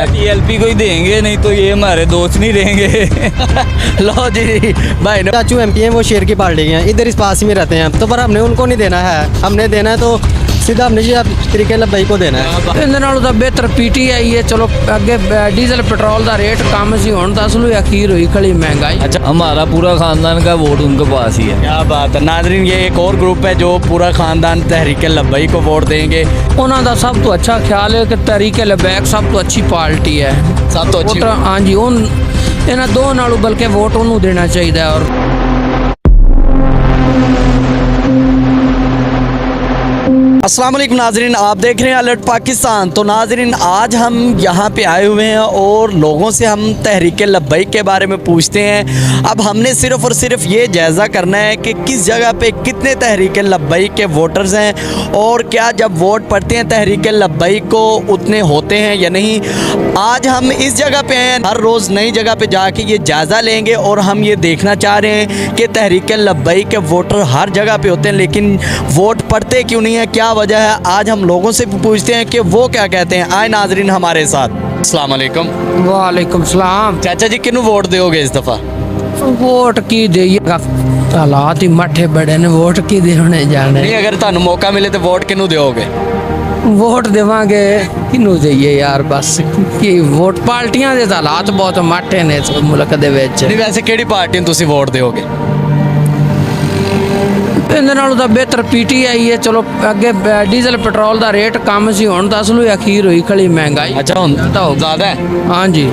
लब्बैक। TLP को ही देंगे, नहीं तो ये हमारे दोस्त नहीं रहेंगे। लो जी भाई ने चाचू एमपी हैं, वो शेर की पार्टी के हैं, इधर इस पास ही में रहते हैं, तो पर हमने उनको नहीं देना है, हमने देना है तो सीधा हमने जी आप तरीके लब्बई को देना है। ਇਹਦੇ ਨਾਲੋਂ ਤਾਂ ਬਿਹਤਰ ਪੀਟੀਆਈ ਹੈ। ਚਲੋ ਅੱਗੇ ਡੀਜ਼ਲ ਪੈਟਰੋਲ ਦਾ ਰੇਟ कम ਸੀ, ਹੁਣ ਤਾਂ ਅਸਲੂ ਅਖੀਰ ਹੋਈ खड़ी महंगाई। अच्छा, हमारा पूरा खानदान का वोट उनके पास ही है। क्या बात है नाजरीन, ये एक और ग्रुप है जो पूरा खानदान तहरीक लब्बई को वोट देंगे। ਉਹਨਾਂ ਦਾ ਸਭ ਤੋਂ ਅੱਛਾ ਖਿਆਲ ਹੈ ਕਿ ਤਹਿਰੀਕ ਲਬੈਕ ਸਭ ਤੋਂ ਅੱਛੀ ਪਾਰਟੀ ਹੈ। सब तो अच्छी ਵੋਟ ਹਾਂਜੀ ਇਹਨਾਂ ਦੋ ਨਾਲੋਂ ਬਲਕਿ ਵੋਟ ਉਹਨੂੰ ਦੇਣਾ ਚਾਹੀਦਾ ਹੈ। ਔਰ अस्सलाम वालेकुम नाजरीन, आप देख रहे हैं अलर्ट पाकिस्तान। तो नाजरीन आज हम यहाँ पे आए हुए हैं और लोगों से हम तहरीक लब्बई के बारे में पूछते हैं। अब हमने सिर्फ़ और सिर्फ ये जायज़ा करना है कि किस जगह पे कितने तहरीक लब्बई के वोटर्स हैं और क्या जब वोट पड़ते हैं तहरीक लब्बई को उतने होते हैं या नहीं। आज हम इस जगह पे हैं, हर रोज़ नई जगह पे जाके ये जायज़ा लेंगे और हम ये देखना चाह रहे हैं कि तहरीक लब्बई के वोटर हर जगह पे होते हैं लेकिन वोट पड़ते क्यों नहीं है, क्या वजह है। आज हम लोगों से भी पूछते हैं कि वो क्या कहते हैं। आए नाजरीन हमारे साथ। अस्सलाम वालेकुम। वालेकुम सलाम। चाचा जी किन्नू वोट दोगे इस दफ़ा? वोट की देइएगा, हालात ही मठे बड़े ने, वोट की देने जाने। नहीं, अगर ਤੁਹਾਨੂੰ मौका मिले तो वोट किन्नू दोगे? ਵੋਟ ਦੇਵਾਂਗੇ ਕਿਹਨੂੰ ਦੇਈਏ ਯਾਰ, ਬਸ ਕੀ ਵੋਟ ਪਾਰਟੀਆਂ ਦੇ ਤਾਂ ਹਾਲਾਤ ਬਹੁਤ ਮਾਠੇ ਨੇ ਇਸ ਮੁਲਕ ਦੇ ਵਿੱਚ। नहीं वैसे ਕਿਹੜੀ ਪਾਰਟੀ ਨੂੰ ਤੁਸੀਂ ਵੋਟ ਦਿਓਗੇ? ਇਹਦੇ ਨਾਲੋਂ ਤਾਂ ਬਿਹਤਰ ਪੀਟੀਆਈ ਹੈ। ਚਲੋ ਅੱਗੇ ਡੀਜ਼ਲ ਪੈਟਰੋਲ ਦਾ ਰੇਟ ਕਮ ਸੀ, ਹੁਣ ਤਾਂ ਅਸਲੂ ਅਖੀਰ ਹੋਈ ਖੜੀ ਮਹਿੰਗਾਈ। अच्छा ਹੁਣ ਤਾਂ ਹੋ ਜ਼ਿਆਦਾ ਹੈ। ਹਾਂਜੀ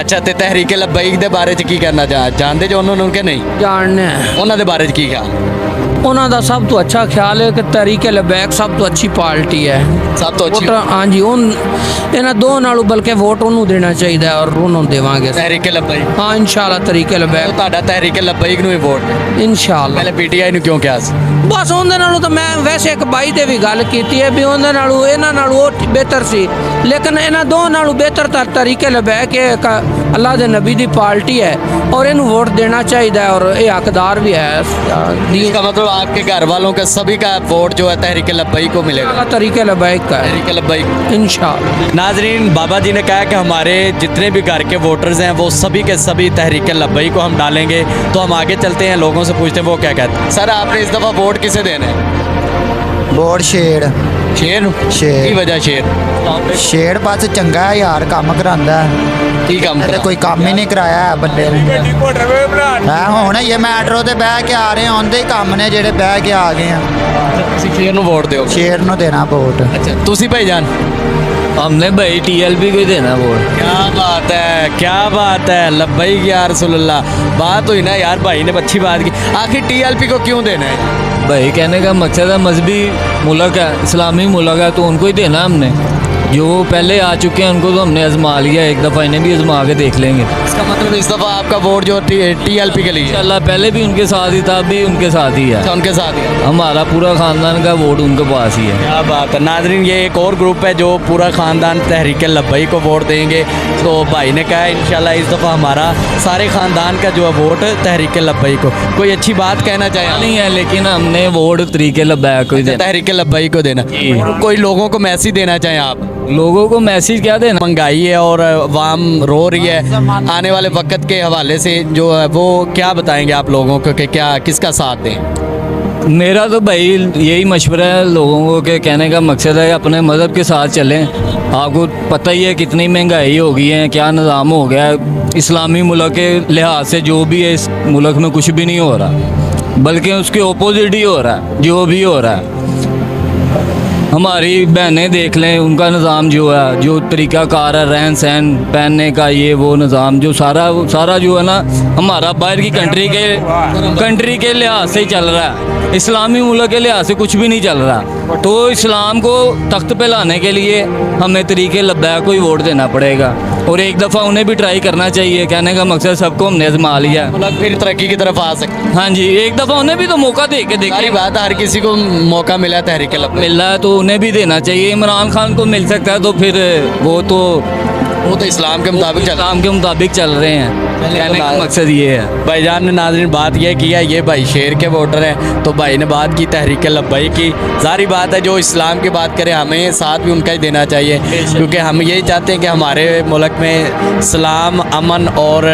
ਅੱਛਾ ਤੇ ਤਹਿਰੀਕ ਲਬੈਕ ਦੇ ਬਾਰੇ ਚ ਕੀ ਕਰਨਾ ਜਾਣਦੇ ਜੋ ਉਹਨਾਂ ਨੂੰ ਕਿ ਨਹੀਂ? ਜਾਣਨੇ ਉਹਨਾਂ ਦੇ ਬਾਰੇ ਚ ਕੀ ਖਿਆਲ? ਉਹਨਾਂ ਦਾ ਸਭ ਤੋਂ ਅੱਛਾ ਖਿਆਲ ਹੈ ਕਿ ਤਹਿਰੀਕ ਲਬੈਕ ਸਭ ਤੋਂ ਅੱਛੀ ਪਾਰਟੀ ਹੈ। ਸਭ ਤੋਂ ਅੱਛੀ ਵੋਟ ਹਾਂਜੀ ਇਹਨਾਂ ਦੋ ਨਾਲੋਂ ਬਲਕਿ ਵੋਟ ਉਹਨੂੰ ਦੇਣਾ ਚਾਹੀਦਾ ਹੈ ਔਰ ਉਹਨੂੰ ਦੇਵਾਂਗੇ। ਤਹਿਰੀਕ ਲਬੈਕ। ਹਾਂ ਇਨਸ਼ਾਅੱਲਾ ਤਹਿਰੀਕ ਲਬੈਕ ਤੁਹਾਡਾ ਤਹਿਰੀਕ ਲਬੈਕ ਨੂੰ ਹੀ ਵੋਟ? ਇਨਸ਼ਾਅੱਲਾ। ਪਹਿਲੇ ਪੀਟੀਆਈ ਨੂੰ ਕਿਉਂ ਕਿਹਾ ਸੀ? ਬਸ ਉਹਦੇ ਨਾਲੋਂ ਤਾਂ ਮੈਂ ਵੈਸੇ ਇੱਕ ਬਾਈ ਤੇ ਵੀ ਗੱਲ ਕੀਤੀ ਹੈ ਵੀ ਉਹਦੇ ਨਾਲੋਂ ਇਹਨਾਂ ਨਾਲੋਂ ਉਹ ਬਿਹਤਰ ਸੀ, ਲੇਕਿਨ ਇਹਨਾਂ ਦੋ ਨਾਲੋਂ ਬਿਹਤਰ ਤਾਂ ਤਰੀਕੇ ਲਬੈਕ ਕੇ ਅੱਲਾਹ ਦੇ ਨਬੀ ਦੀ ਪਾਰਟੀ ਹੈ और ਇਹਨੂੰ वोट देना चाहिए और ये हकदार भी है। इसका मतलब आपके घर वालों का सभी का वोट जो है तहरीक लब्बई को मिलेगा? तरीके लबैक का तहरीक लब्बई इंशाअल्लाह। नाजरीन बाबा जी ने कहा कि हमारे जितने भी घर के वोटर्स हैं वो सभी के सभी तहरीक लब्बई को हम डालेंगे। तो हम आगे चलते हैं, लोगों से पूछते हैं वो क्या कहते हैं। सर आपने इस दफ़ा वोट किसे देना है? ਵੋਟ ਸ਼ੇਰ शेर शेर। की वजह शेर ਸ਼ੇਰ ਬਸ ਚੰਗਾ ਹੈ ਯਾਰ, ਕੰਮ ਕਰਾਂਦਾ की काम ਤੇ ਕੋਈ ਕੰਮ ਹੀ ਨਹੀਂ ਕਰਾਇਆ ਹੈ ਬੰਦੇ ਨੇ। ਹੈ ਹੁਣ ਇਹ ਮੈਟਰੋ ਤੇ ਬਹਿ ਕੇ ਆ ਰਹੇ, ਆਉਂਦੇ ਹੀ ਕੰਮ ਨੇ ਜਿਹੜੇ ਬਹਿ ਕੇ ਆ ਗਏ ਆ। ਤੁਸੀਂ शेर ਨੂੰ ਵੋਟ ਦਿਓ? ਸ਼ੇਰ ਨੂੰ ਦੇਣਾ ਵੋਟ। अच्छा ਤੁਸੀਂ भाईजान? हमने भाई टीएलपी को ही देना वोट। क्या बात है, क्या बात है, लब्बई या रसूलुल्लाह। बात हुई ना यार, भाई ने अच्छी बात की। आखिर टीएलपी को क्यों देना है? भाई कहने का मकसद है मजहबी मुल्क है, इस्लामी मुल्क है, तो उनको ही देना हमने। जो पहले आ चुके हैं उनको तो हमने आजमा लिया, एक दफ़ा इन्हें भी आजमा के देख लेंगे। इसका मतलब इस दफ़ा आपका वोट जो टीएलपी के लिए है? इंशाल्लाह पहले भी उनके साथ ही था, अभी उनके साथ ही है। अच्छा, उनके साथ ही है। हमारा पूरा खानदान का वोट उनके पास ही है। क्या बात है नाजरीन, ये एक और ग्रुप है जो पूरा ख़ानदान तहरीक लब्बई को वोट देंगे। तो भाई ने कहा इंशाल्लाह इस दफ़ा हमारा सारे ख़ानदान का जो है वोट तहरीक लब्बई को। कोई अच्छी बात कहना चाहे? नहीं है, लेकिन हमने वोट तरीके लब्बैक को ही देना। तहरीक लब्बई को देना। और कोई लोगों को मैसेज देना चाहें आप? लोगों को मैसेज क्या देना? महंगाई है और अवाम रो रही है, आने वाले वक्त के हवाले से जो है वो क्या बताएंगे आप लोगों को कि क्या किसका साथ दें? मेरा तो भाई यही मशवरा है लोगों को कि कहने का मकसद है अपने मज़हब के साथ चलें। आपको पता ही है कितनी महंगाई हो गई है, क्या निज़ाम हो गया है। इस्लामी मुल्क के लिहाज से जो भी है इस मुल्क में कुछ भी नहीं हो रहा, बल्कि उसके ओपोजिट ही हो रहा है जो भी हो रहा है। हमारी बहनें देख लें, उनका निज़ाम जो है, जो तरीक़ाकार है रहन सहन पहनने का, ये वो निज़ाम जो सारा जो है ना हमारा बाहर की कंट्री के लिहाज से ही चल रहा है। इस्लामी मुल्क के लिहाज से कुछ भी नहीं चल रहा। तो इस्लाम को तख्त पे लाने के लिए हमें तरीके लब्बैक को ही वोट देना पड़ेगा और एक दफ़ा उन्हें भी ट्राई करना चाहिए। कहने का मकसद सबको हमने आजमा लिया है, मुल्क फिर तरक्की की तरफ आ सकते। हाँ जी, एक दफ़ा उन्हें भी तो मौका दे के सारी बात, हर किसी को मौका मिला तहरीक लब्बई मिल रहा है तो उन्हें भी देना चाहिए। इमरान खान को मिल सकता है तो फिर वो तो वो तो इस्लाम के मुताबिक चल इस्लाम के मुताबिक चल रहे हैं। कहने का मकसद ये है। भाईजान ने नाज़रीन बात यह की है, ये भाई शेर के वोटर हैं, तो भाई ने बात की तहरीक लब्बैक की। जारी बात है जो इस्लाम की बात करे हमें साथ भी उनका ही देना चाहिए, क्योंकि हम यही चाहते हैं कि हमारे मुल्क में इस्लाम, अमन और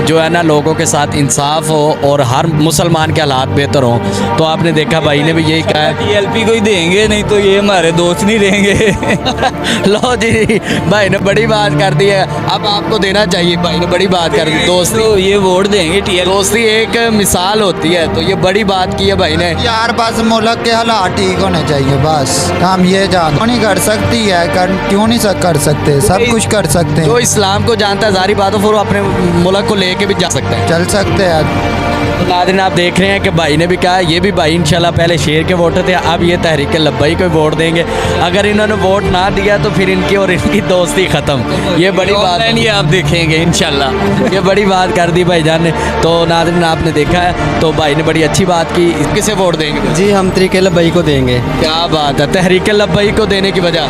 जो है ना लोगों के साथ इंसाफ हो और हर मुसलमान के हालात बेहतर हों। तो आपने देखा भाई ने भी यही कहा है। TLP को ही देंगे, नहीं तो ये हमारे दोस्त नहीं देंगे। लो जी, भाई ने बड़ी बात कर दी है, अब आपको देना चाहिए। भाई ने बड़ी बात कर दी, दोस्ती, तो ये वोट देंगे TLP। दोस्ती एक मिसाल होती है, तो ये बड़ी बात की है भाई ने। यार बस मुल्क के हालात ठीक होने चाहिए, बस हम ये जान क्यों नहीं कर सकती है, क्यों नहीं कर सकते, सब कुछ कर सकते जो हैं, इस्लाम को जानता है जारी बात हो, फिर वो अपने मुल्क को लेके भी जा सकता है। चल सकते हैं। तो नाज़रीन आप देख रहे हैं कि भाई ने भी कहा, ये भी भाई इंशाल्लाह पहले शेर के वोटर थे, अब ये तहरीक लब्बैक को वोट देंगे। अगर इन्होंने वोट ना दिया तो फिर इनकी और इनकी दोस्ती ख़त्म। ये बड़ी बात है, ये आप देखेंगे इंशाल्लाह। ये बड़ी बात कर दी भाईजान ने। तो नाज़रीन आपने देखा है, तो भाई ने बड़ी अच्छी बात की। किसे वोट देंगे? जी हम तहरीक लब्बैक को देंगे। क्या बात है, तहरीक लब्बैक को देने की वजह?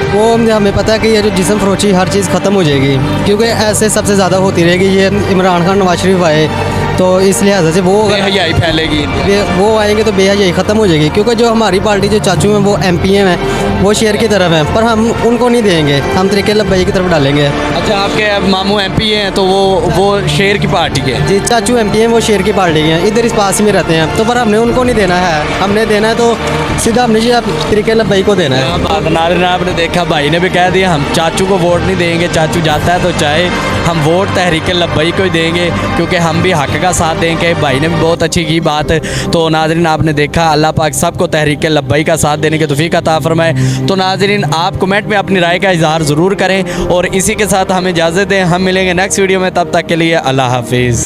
वो हमें पता है कि ये जो जिस्म फरोशी हर चीज़ ख़त्म हो जाएगी, क्योंकि ऐसे सबसे ज़्यादा होती रहेगी। ये इमरान खान, नवाज शरीफ आए तो इस लिहाज से वो अगर बेहयाई फैलेगी। वो आएंगे तो बेहयाई ख़त्म हो जाएगी, क्योंकि जो हमारी पार्टी जो चाचू हैं वो MPM हैं, वो शेर की तरफ हैं, पर हम उनको नहीं देंगे, हम तहरीक लब्बैक की तरफ डालेंगे। अच्छा, आपके मामू MP हैं तो वो शेर की पार्टी के? जी चाचू MPM वो शेर की पार्टी के हैं, इधर इस पास में रहते हैं, तो पर हमने उनको नहीं देना है। हमने देना है तो सीधा हमने जी आप तहरीक लब्बैक को देना है। नाज़रीन आपने देखा भाई ने भी कह दिया हम चाचू को वोट नहीं देंगे, चाचू जाता है तो चाहे हम वोट तहरीक लब्बैक को ही देंगे, क्योंकि हम भी हक का साथ देंगे। भाई ने भी बहुत अच्छी की बात। तो नाज़रीन आपने देखा, अल्लाह पाक सबको तहरीक लब्बैक का साथ देने की तौफीक अता फरमाए। तो नाज़रीन आप कमेंट में अपनी राय का इजहार ज़रूर करें, और इसी के साथ हमें इजाज़त दें। हम मिलेंगे नेक्स्ट वीडियो में, तब तक के लिए अल्लाह हाफिज़।